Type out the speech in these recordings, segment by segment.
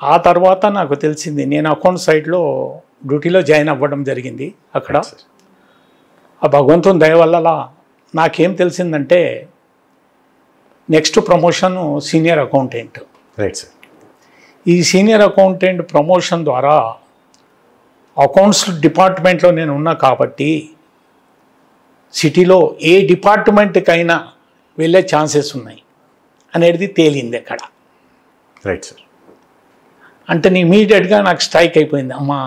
ఆ తర్వాత నాకు తెలిసింది, నేను అకౌంట్ సైడ్లో డ్యూటీలో జాయిన్ అవ్వడం జరిగింది అక్కడ. ఆ భగవంతుని దయ వల్ల నాకేం తెలిసిందంటే next promotion senior accountant. Right sir. ఈ సీనియర్ అకౌంటెంట్ ప్రమోషన్ ద్వారా అకౌంట్స్ డిపార్ట్మెంట్లో నేను ఉన్నా కాబట్టి సిటీలో ఏ డిపార్ట్మెంట్కైనా వెళ్ళే ఛాన్సెస్ ఉన్నాయి అనేది తేలింది అక్కడ. Right sir. అంటే ఇమీడియట్గా నాకు స్ట్రైక్ అయిపోయింది, అమ్మా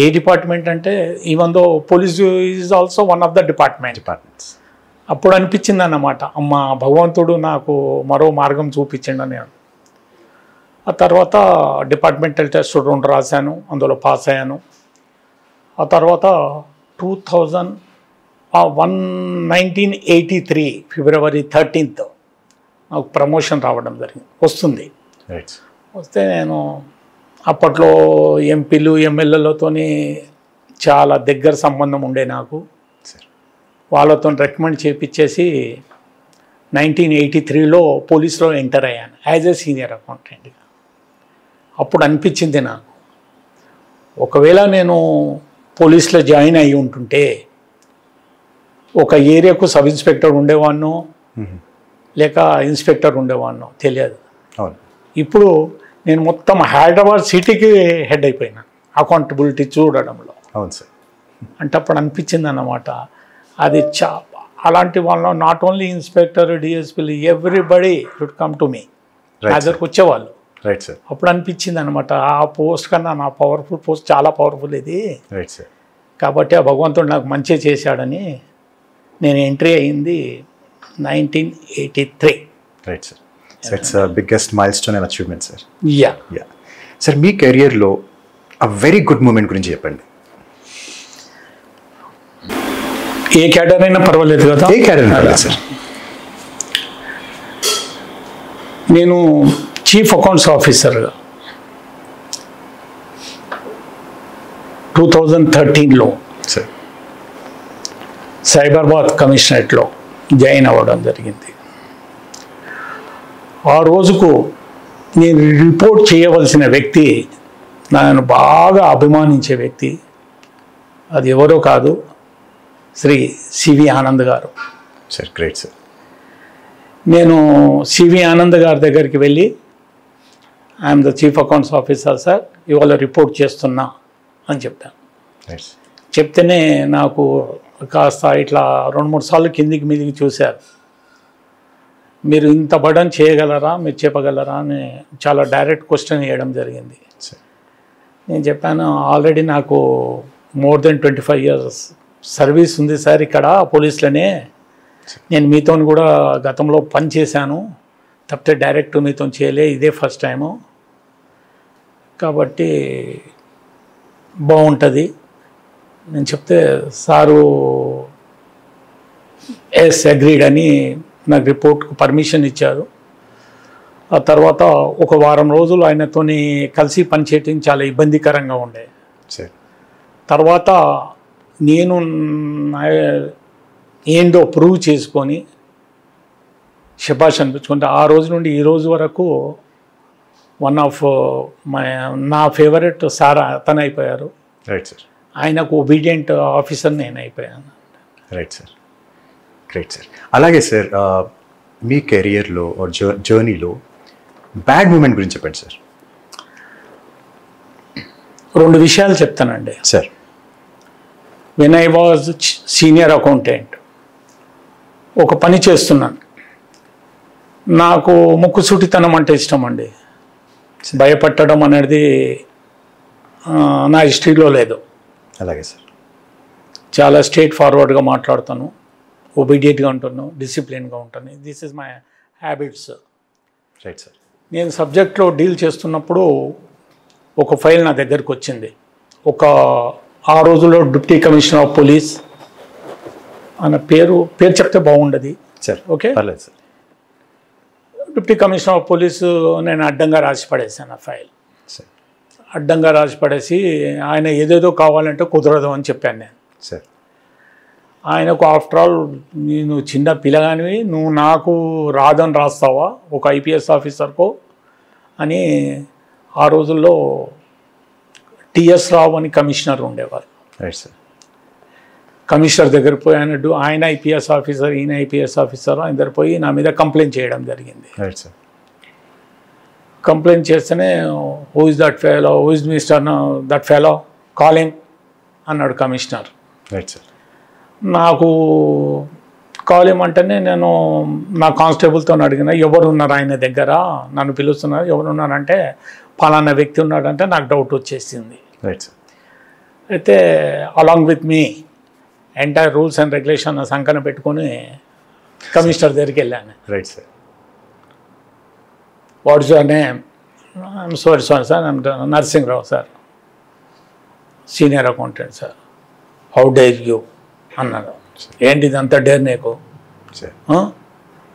ఏ డిపార్ట్మెంట్ అంటే even though police is also one of the departments. అప్పుడు అనిపించింది అన్నమాట, అమ్మ భగవంతుడు నాకు మరో మార్గం చూపించండి అని. ఆ తర్వాత డిపార్ట్మెంటల్ టెస్ట్ 2 రాశాను, అందులో పాస్ అయ్యాను. ఆ తర్వాత 1983 ఫిబ్రవరి 13th నాకు ప్రమోషన్ రావడం జరిగింది, వస్తుంది. వస్తే నేను అప్పట్లో ఎంపీలు ఎమ్మెల్యేలతో చాలా దగ్గర సంబంధం ఉండే నాకు. వాళ్ళతో రికమెండ్ చేయించేసి 1983లో పోలీస్లో ఎంటర్ అయ్యాను యాజ్ ఏ సీనియర్ అకౌంటెంట్గా. అప్పుడు అనిపించింది నాకు, ఒకవేళ నేను పోలీస్లో జాయిన్ అయ్యి ఉంటుంటే ఒక ఏరియాకు సబ్ ఇన్స్పెక్టర్ ఉండేవాడినో లేక ఇన్స్పెక్టర్ ఉండేవాడినో తెలియదు. ఇప్పుడు నేను మొత్తం హైదరాబాద్ సిటీకి హెడ్ అయిపోయినా అకౌంటబిలిటీ చూడడంలో. అవును సార్. అంటే అప్పుడు అనిపించింది అన్నమాట, అది అలాంటి వాళ్ళు నాట్ ఓన్లీ ఇన్స్పెక్టర్ డిఎస్పీలు everybody should come to me, నా దగ్గరకు వచ్చేవాళ్ళు. Right sir. అప్పుడు అనిపించింది అనమాట, ఆ పోస్ట్ కన్నా నా పవర్ఫుల్ పోస్ట్ చాలా పవర్ఫుల్ ఇది. Right sir. కాబట్టి ఆ భగవంతుడు నాకు మంచి చేశాడని నేను ఎంట్రీ అయింది 1983. Right sir. So it's biggest milestone and achievement sir. Yeah. Sir మీ కెరియర్లో అ వెరీ గుడ్ మూమెంట్ గురించి చెప్పండి. ఏ క్యాడర్ అయినా పర్వాలేదు కదా? ఏ క్యాడర్ పర్వాలేదు సార్. నేను చీఫ్ అకౌంట్స్ ఆఫీసర్గా 2013లో సార్ సైబరాబాద్ కమిషనరేట్లో జాయిన్ అవ్వడం జరిగింది. ఆ రోజుకు నేను రిపోర్ట్ చేయవలసిన వ్యక్తి, నన్ను బాగా అభిమానించే వ్యక్తి, అది ఎవరో కాదు, శ్రీ సివి ఆనంద్ గారు. Sir great sir. నేను సివి ఆనంద్ గారి దగ్గరికి వెళ్ళి, I'm the chief accounts officer sir, ఇవాళ రిపోర్ట్ చేస్తున్నా అని చెప్పాను. చెప్తేనే నాకు కాస్త ఇట్లా 2-3 సార్లు కిందికి మీదికి చూశారు. మీరు ఇంత బర్డన్ చేయగలరా, మీరు చెప్పగలరా అని చాలా డైరెక్ట్ క్వశ్చన్ వేయడం జరిగింది. నేను చెప్పాను, ఆల్రెడీ నాకు మోర్ దెన్ 25 years సర్వీస్ ఉంది సార్ ఇక్కడ పోలీసులోనే. నేను మీతో కూడా గతంలో పని చేశాను, తప్పితే డైరెక్ట్ మీతో చేయలే, ఇదే ఫస్ట్ టైము. కాబట్టి బాగుంటుంది నేను చెప్తే సారు ఎస్ అగ్రీడ్ అని నాకు రిపోర్ట్కు పర్మిషన్ ఇచ్చారు. ఆ తర్వాత ఒక వారం రోజులు ఆయనతో కలిసి పనిచేయటం చాలా ఇబ్బందికరంగా ఉండే. తర్వాత నేను ఏందో ప్రూవ్ చేసుకొని శబాష్ అనిపించుకుంటే ఆ రోజు నుండి ఈ రోజు వరకు వన్ ఆఫ్ నా ఫేవరెట్ సార్ అతను అయిపోయారు. Right sir. ఆయనకు ఒబీడియంట్ ఆఫీసర్ నేను అయిపోయాను. Right sir. Great sir. అలాగే సార్ మీ కెరియర్లో జర్నీలో బ్యాడ్ మూమెంట్ గురించి చెప్పండి సార్. 2 విషయాలు చెప్తానండి sir. When I was senior accountant ఒక పని చేస్తున్నాను, నాకు ముక్కుసూటితనం అంటే ఇష్టం అండి. భయపట్టడం అనేది నా హిస్టరీలో లేదు. అలాగే సార్. చాలా స్ట్రైట్ ఫార్వర్డ్గా మాట్లాడతాను, ఒబీడియంట్గా ఉంటాను, డిసిప్లిన్గా ఉంటాను. This is my habits. Right sir. నేను సబ్జెక్ట్లో డీల్ చేస్తున్నప్పుడు ఒక ఫైల్ నా దగ్గరికి వచ్చింది. ఆ రోజుల్లో డిప్యూటీ కమిషనర్ ఆఫ్ పోలీస్ అన్న పేరు చెప్తే బాగుండదు సార్. ఓకే పర్లేదు sir. Deputy commissioner of police నేను అడ్డంగా రాసి పడేసాను ఆ ఫైల్. అడ్డంగా రాసి పడేసి ఆయన ఏదేదో కావాలంటే కుదరదు అని చెప్పాను నేను. సార్. ఆయనకు ఆఫ్టర్ ఆల్ నేను చిన్న పిల్లగానివి, నువ్వు నాకు రాదని రాస్తావా ఒక ఐపీఎస్ ఆఫీసర్కో అని ఆ రోజుల్లో టిఎస్ రావు అని కమిషనర్ ఉండేవారు. Right sir. కమిషనర్ దగ్గర పోయి ఆయన ఐపీఎస్ ఆఫీసర్, ఈయన ఐపీఎస్ ఆఫీసర్, ఆయన దగ్గర పోయి నా మీద కంప్లైంట్ చేయడం జరిగింది. Right sir. కంప్లైంట్ చేస్తేనే who is that fellow, who is mister that fellow, call him అన్నాడు కమిషనర్. Right sir. నాకు కాల్ హిమ్ అంటేనే నేను నా కానిస్టేబుల్తో అడిగిన, ఎవరు ఉన్నారు ఆయన దగ్గర, నన్ను పిలుస్తున్నారు, ఎవరు ఉన్నారంటే పలానా వ్యక్తి ఉన్నాడంటే నాకు డౌట్ వచ్చేసింది. Right sir. అయితే along with me entire rules and regulation సంకన పెట్టుకొని కమిషనర్ దగ్గరికి వెళ్ళాను. Right sir. What is your name? I'm sorry sir, I'm Narasimharao sir, senior accountant sir. How dare you అన్నాడు. ఏంటి ఇదంతా డేర్ నీకు?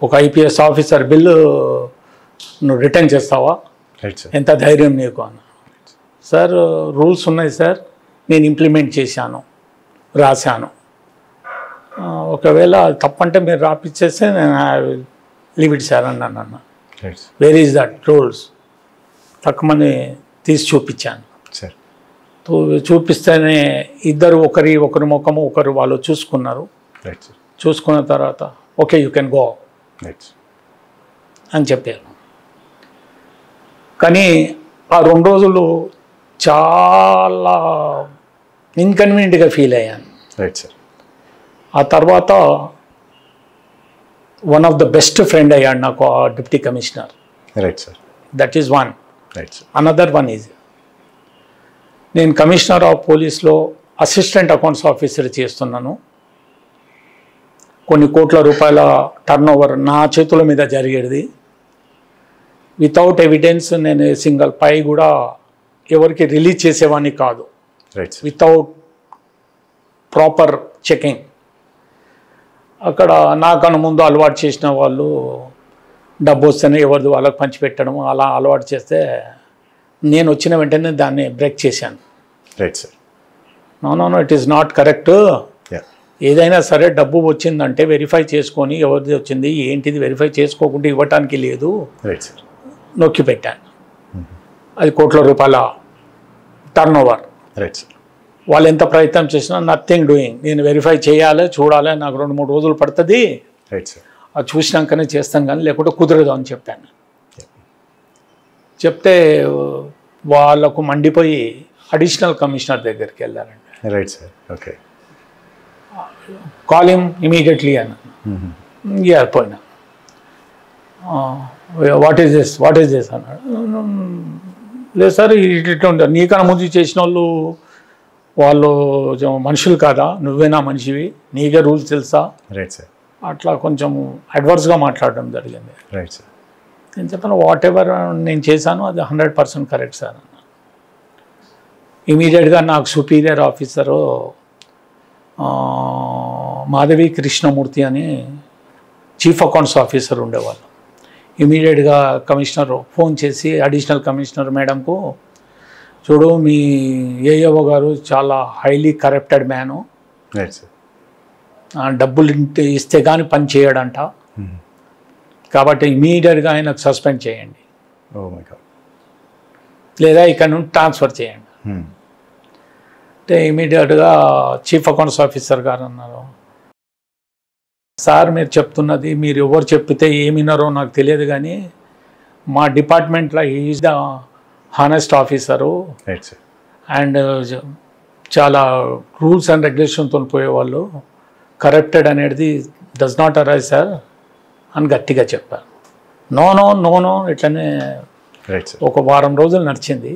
ఒక ఐపీఎస్ ఆఫీసర్ బిల్లు నువ్వు రిటర్న్ చేస్తావా? ఎంత ధైర్యం నీకు అన్న. సార్ రూల్స్ ఉన్నాయి సార్, నేను ఇంప్లిమెంట్ చేశాను, రాశాను. ఒకవేళ తప్పంటే మీరు రాపిచ్చేస్తే నేను లీవ్ ఇట్ సార్ అన్నాను. అన్న వేర్ ఈజ్ దట్ రూల్స్? తక్కువని తీసి చూపించాను. చూపిస్తేనే ఇద్దరు ఒకరి ముఖము ఒకరు వాళ్ళు చూసుకున్నారు. చూసుకున్న తర్వాత ఓకే యూ కెన్ గో అని చెప్పాను. కానీ ఆ 2 రోజులు చాలా ఇన్కన్వీనియంట్గా ఫీల్ అయ్యాను. Right sir. ఆ తర్వాత one of the best friend అయ్యాడు నాకు ఆ deputy commissioner. Right sir. That is one. Right sir. Another one is నేను కమిషనర్ ఆఫ్ పోలీస్లో అసిస్టెంట్ అకౌంట్స్ ఆఫీసర్ చేస్తున్నాను. కొన్ని కోట్ల రూపాయల టర్న్ ఓవర్ నా చేతుల మీద జరిగేది. వితౌట్ ఎవిడెన్స్ నేను సింగల్ పై కూడా ఎవరికి రిలీజ్ చేసేవాడిని కాదు. రైట్. Without proper checking. అక్కడ నాకన్నా ముందు అలవాటు చేసిన వాళ్ళు డబ్బు వస్తేనే ఎవరిది వాళ్ళకి పంచిపెట్టడం అలా అలవాటు చేస్తే నేను వచ్చిన వెంటనే దాన్ని బ్రేక్ చేశాను. Right sir. No it is not correct. ఏదైనా సరే డబ్బు వచ్చిందంటే వెరిఫై చేసుకొని ఎవరిది వచ్చింది ఏంటిది వెరిఫై చేసుకోకుండా ఇవ్వటానికి లేదు. Right sir. నొక్కి పెట్టాను. అది కోట్ల రూపాయల టర్న్ ఓవర్. Right sir. వాళ్ళు ఎంత ప్రయత్నం చేసినా నథింగ్ డూయింగ్. నేను వెరిఫై చేయాలి, చూడాలి, నాకు 2-3 రోజులు పడుతుంది. Right sir. అది చూసినాకనే చేస్తాను కానీ లేకుంటే కుదరదు అని చెప్పాను. చెప్తే వాళ్ళకు మండిపోయి అడిషనల్ కమిషనర్ దగ్గరికి వెళ్ళారండి. Right sir. Okay. Call him immediately అని. పోయినా వాట్ ఈస్ దిస్ అన్నాడు. లేదు సార్ ఇట్లా ఉంటారు, నీకన్నా ముందు చేసిన వాళ్ళు మనుషులు కాదా, నువ్వేనా మనిషివి, నీకే రూల్స్ తెలుసా? Right sir. అట్లా కొంచెం అడ్వర్స్గా మాట్లాడడం జరిగింది. Right sir. నేను చెప్పాను వాట్ ఎవర్ నేను చేశాను అది 100% కరెక్ట్ సార్ అన్న. ఇమీడియట్గా నాకు సుపీరియర్ ఆఫీసరు మాధవి కృష్ణమూర్తి అని చీఫ్ అకౌంట్స్ ఆఫీసర్ ఉండేవాళ్ళు. ఇమీడియట్గా కమిషనర్ ఫోన్ చేసి అడిషనల్ కమిషనర్ మేడంకు, చూడు మీ ఏఓ గారు చాలా హైలీ కరప్టెడ్ మ్యాను, డబ్బులు ఇస్తే కానీ పని చేయడంట, కాబట్టి ఇమీడియట్గా ఆయనకు సస్పెండ్ చేయండి, లేదా ఇక్కడ నుండి ట్రాన్స్ఫర్ చేయండి. అంటే ఇమీడియట్గా చీఫ్ అకౌంట్స్ ఆఫీసర్ గారు అన్నారు, సార్ మీరు చెప్తున్నది మీరు ఎవరు చెప్పితే ఏమిన్నారో నాకు తెలియదు కానీ మా డిపార్ట్మెంట్లో is the honest officer and చాలా రూల్స్ అండ్ రెగ్యులేషన్తో పోయేవాళ్ళు, కరప్టెడ్ అనేది డస్ నాట్ అరైజ్ సార్ అని గట్టిగా చెప్పారు. నో నో నో నో ఇట్లనే ఒక వారం రోజులు నడిచింది.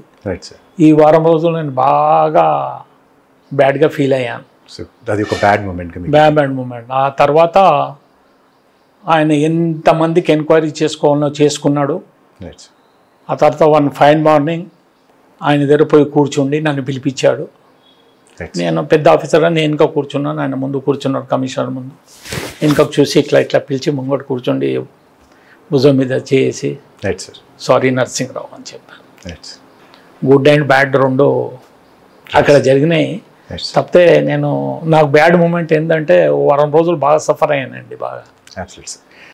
ఈ వారం రోజులు నేను బాగా బ్యాడ్గా ఫీల్ అయ్యాను. అది ఒక బ్యాడ్ మూమెంట్. ఆ తర్వాత ఆయన ఎంతమందికి ఎంక్వైరీ చేసుకోవాలో చేసుకున్నాడు. ఆ తర్వాత వన్ ఫైన్ మార్నింగ్ ఆయన దగ్గర పోయి కూర్చుండి నన్ను పిలిపించాడు. నేను పెద్ద ఆఫీసర్ అని నేను వెనుక కూర్చున్నాను, ఆయన ముందు కూర్చున్నాడు కమిషనర్ ముందు. వెనుకకు చూసి ఇట్లా ఇట్లా పిలిచి ముంగట కూర్చోండి భుజం మీద చేసి సారీ నరసింహరావు అని చెప్పాను. గుడ్ అండ్ బ్యాడ్ రెండు అక్కడ జరిగినాయి. తప్పితే నాకు బ్యాడ్ మూమెంట్ ఏంటంటే వారం రోజులు బాగా సఫర్ అయ్యానండి బాగా.